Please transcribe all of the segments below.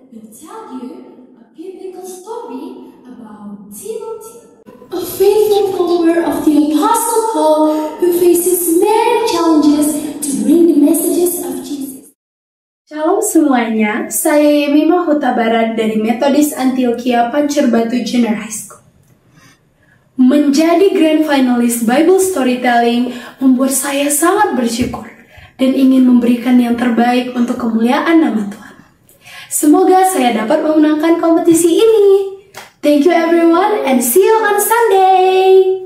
will tell you a biblical story about Timothy, a faithful follower of the Apostle Paul who faces many challenges to bring the messages of Jesus. Shalom semuanya, saya Yemima Hutabarat dari Methodist Antioquia Pancur Batu Junior High School. Menjadi Grand Finalist Bible Storytelling membuat saya sangat bersyukur dan ingin memberikan yang terbaik untuk kemuliaan nama Tuhan. Semoga saya dapat memenangkan kompetisi ini. Thank you everyone and see you on Sunday.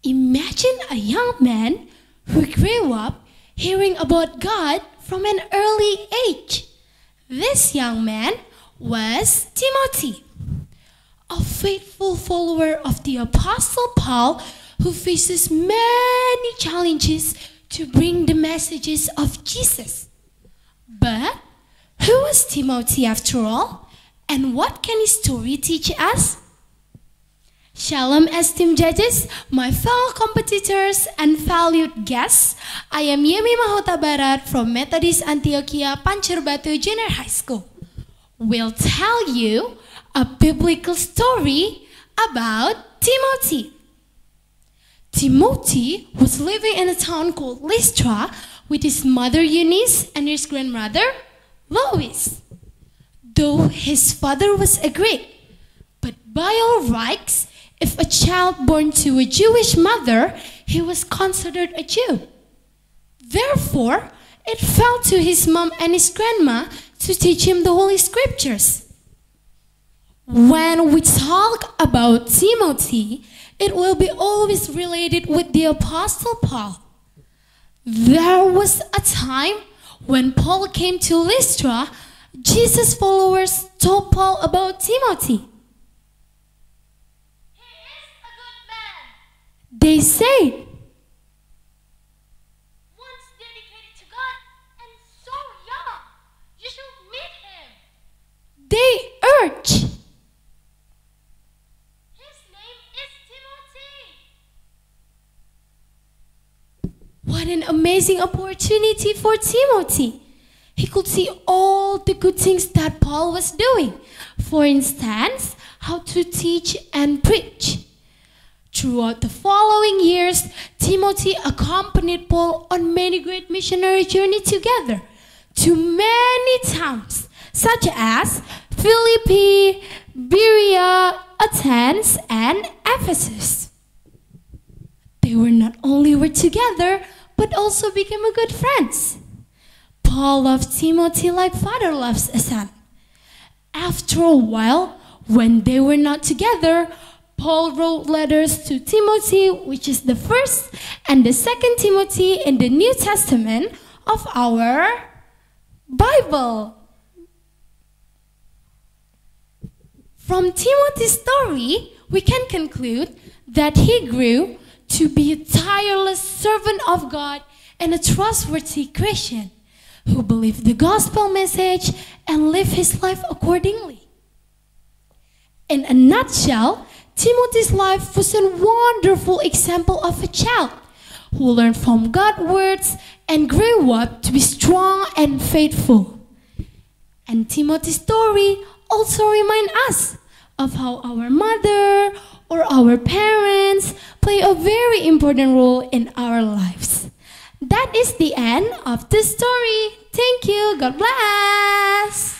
Imagine a young man who grew up hearing about God from an early age. This young man was Timothy, a faithful follower of the Apostle Paul who faces many challenges to bring the messages of Jesus. But who was Timothy after all? And what can his story teach us? Shalom esteemed judges, my fellow competitors and valued guests. I am Yemima Hutabarat from Methodist Antioquia Pancur Batu Junior High School. We'll tell you a biblical story about Timothy. Timothy was living in a town called Lystra with his mother Eunice and his grandmother Lois. Though his father was a Greek, but by all rights, if a child born to a Jewish mother, he was considered a Jew. Therefore, it fell to his mom and his grandma to teach him the Holy Scriptures. When we talk about Timothy, it will be always related with the Apostle Paul. There was a time when Paul came to Lystra, Jesus' followers told Paul about Timothy. They said, once dedicated to God and so young, you should meet him. They urge. His name is Timothy. What an amazing opportunity for Timothy. He could see all the good things that Paul was doing. For instance, how to teach and preach. Throughout the following years, Timothy accompanied Paul on many great missionary journeys together to many towns, such as Philippi, Berea, Athens, and Ephesus. They were not only were together, but also became good friends. Paul loved Timothy like father loves a son. After a while, when they were not together, Paul wrote letters to Timothy, which is the first and the second Timothy in the New Testament of our Bible. From Timothy's story, we can conclude that he grew to be a tireless servant of God and a trustworthy Christian who believed the gospel message and lived his life accordingly. In a nutshell, Timothy's life was a wonderful example of a child who learned from God's words and grew up to be strong and faithful. And Timothy's story also reminds us of how our mother or our parents play a very important role in our lives. That is the end of the story. Thank you. God bless.